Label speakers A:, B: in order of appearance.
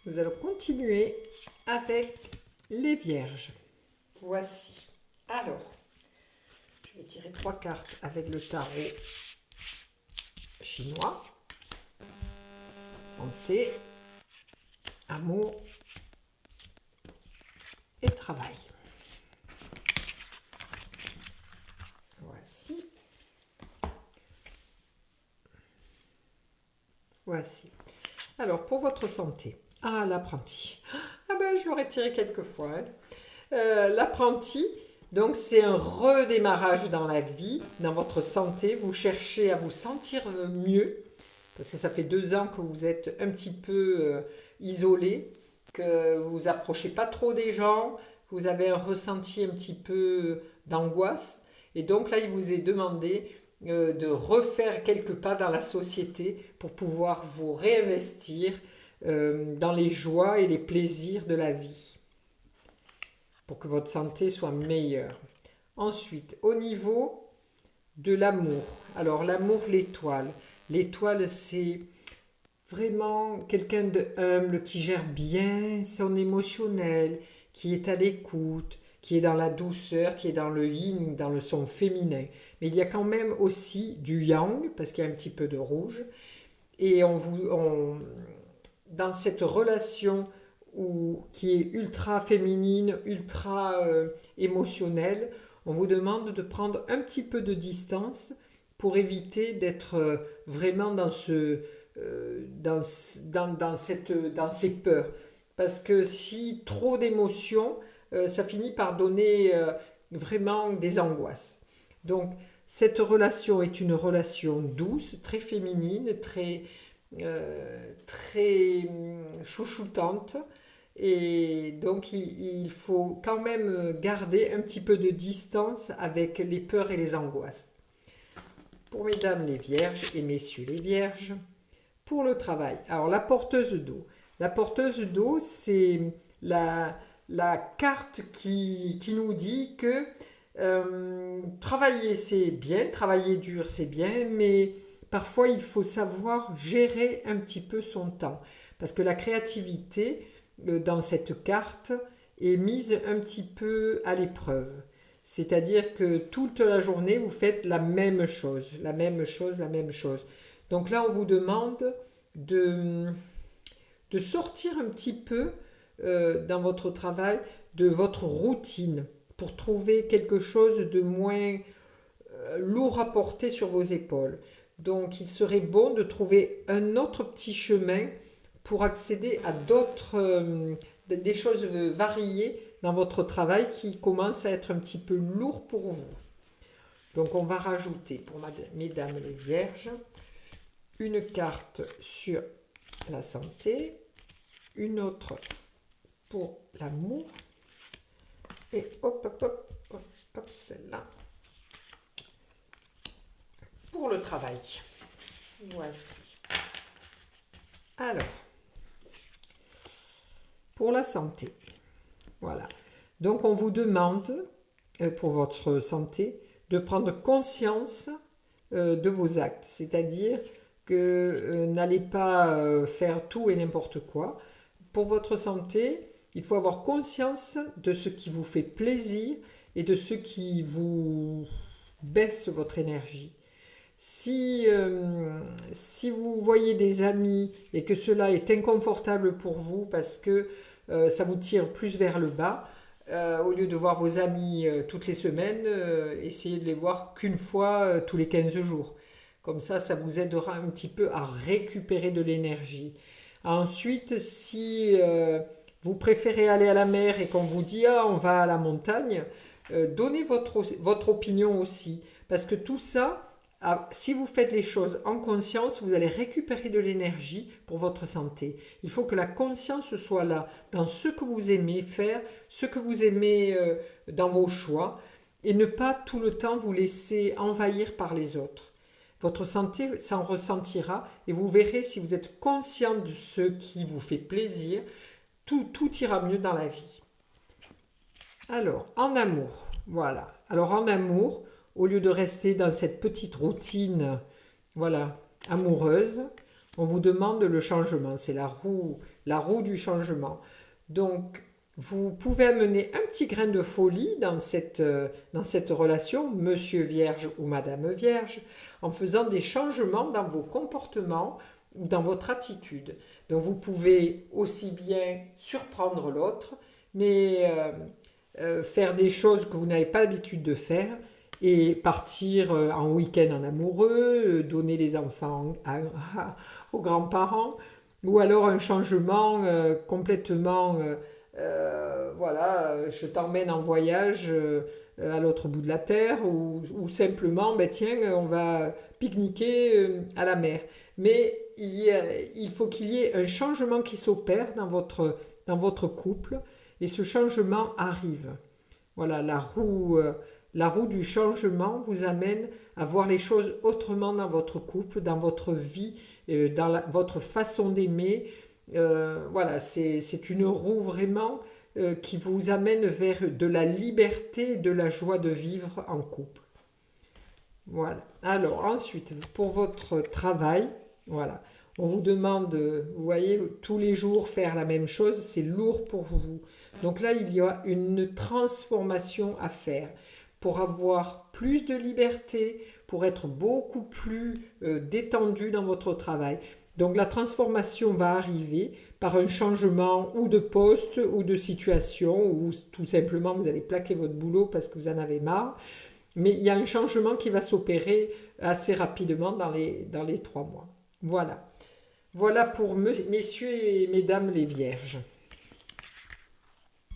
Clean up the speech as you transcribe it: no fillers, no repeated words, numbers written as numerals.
A: Nous allons continuer avec les vierges. Voici. Alors, je vais tirer 3 cartes avec le tarot chinois. Santé, amour et travail. Voici. Voici. Alors, pour votre santé. Ah, l'apprenti. Ah ben, je l'aurais tiré quelques fois. L'apprenti, donc c'est un redémarrage dans la vie, dans votre santé. Vous cherchez à vous sentir mieux, parce que ça fait 2 ans que vous êtes un petit peu isolé, que vous vous approchez pas trop des gens, vous avez un ressenti un petit peu d'angoisse. Et donc là, il vous est demandé de refaire quelques pas dans la société pour pouvoir vous réinvestir dans les joies et les plaisirs de la vie, pour que votre santé soit meilleure. Ensuite, au niveau de l'amour. Alors l'amour, l'étoile. L'étoile, c'est vraiment quelqu'un de humble qui gère bien son émotionnel, qui est à l'écoute, qui est dans la douceur, qui est dans le yin, dans le son féminin. Mais il y a quand même aussi du yang, parce qu'il y a un petit peu de rouge. Et dans cette relation qui est ultra féminine, ultra émotionnelle, on vous demande de prendre un petit peu de distance pour éviter d'être vraiment dans ces peurs. Parce que si trop d'émotions, ça finit par donner vraiment des angoisses. Donc, cette relation est une relation douce, très féminine, très chouchoutante. Et donc, il faut quand même garder un petit peu de distance avec les peurs et les angoisses. Pour mesdames les vierges et messieurs les vierges, pour le travail. Alors, la porteuse d'eau. La porteuse d'eau, c'est la carte qui nous dit que travailler c'est bien, travailler dur c'est bien, mais parfois il faut savoir gérer un petit peu son temps. Parce que la créativité dans cette carte est mise un petit peu à l'épreuve. C'est-à-dire que toute la journée vous faites la même chose, la même chose, la même chose. Donc là on vous demande de sortir un petit peu dans votre travail de votre routine pour trouver quelque chose de moins lourd à porter sur vos épaules. Donc il serait bon de trouver un autre petit chemin pour accéder à des choses variées dans votre travail qui commencent à être un petit peu lourd pour vous. Donc on va rajouter pour mesdames les vierges une carte sur la santé, une autre pour l'amour, et hop, celle-là pour le travail. Voici. Alors, pour la santé, voilà. Donc on vous demande, pour votre santé, de prendre conscience de vos actes, c'est-à-dire que n'allez pas faire tout et n'importe quoi. Pour votre santé, il faut avoir conscience de ce qui vous fait plaisir et de ce qui vous baisse votre énergie. Si vous voyez des amis et que cela est inconfortable pour vous parce que ça vous tire plus vers le bas, au lieu de voir vos amis toutes les semaines, essayez de les voir qu'une fois tous les 15 jours. Comme ça vous aidera un petit peu à récupérer de l'énergie. Ensuite, si vous préférez aller à la mer et qu'on vous dit ah, on va à la montagne, donnez votre opinion aussi. Parce que tout ça, si vous faites les choses en conscience, vous allez récupérer de l'énergie pour votre santé. Il faut que la conscience soit là dans ce que vous aimez faire, ce que vous aimez dans vos choix, et ne pas tout le temps vous laisser envahir par les autres. Votre santé s'en ressentira et vous verrez si vous êtes conscient de ce qui vous fait plaisir, tout ira mieux dans la vie. Alors, en amour, voilà. Alors en amour, au lieu de rester dans cette petite routine, voilà, amoureuse, on vous demande le changement. C'est la roue la roue du changement. Donc, vous pouvez amener un petit grain de folie dans cette relation, monsieur Vierge ou madame Vierge, en faisant des changements dans vos comportements ou dans votre attitude. Donc, vous pouvez aussi bien surprendre l'autre, mais faire des choses que vous n'avez pas l'habitude de faire et partir en week-end en amoureux, donner les enfants aux grands-parents, ou alors un changement complètement, voilà, je t'emmène en voyage à l'autre bout de la terre, ou simplement, ben tiens, on va pique-niquer à la mer. Mais il faut qu'il y ait un changement qui s'opère dans votre couple, et ce changement arrive. Voilà, la roue du changement vous amène à voir les choses autrement dans votre couple, dans votre vie, dans votre façon d'aimer. Voilà, c'est une roue vraiment qui vous amène vers de la liberté, de la joie de vivre en couple. Voilà. Alors ensuite, pour votre travail, voilà, on vous demande, vous voyez, tous les jours faire la même chose, c'est lourd pour vous. Donc là, il y a une transformation à faire pour avoir plus de liberté, pour être beaucoup plus détendu dans votre travail. Donc la transformation va arriver par un changement ou de poste ou de situation, ou tout simplement vous allez plaquer votre boulot parce que vous en avez marre. Mais il y a un changement qui va s'opérer assez rapidement dans les 3 mois. Voilà. Voilà pour messieurs et mesdames les vierges.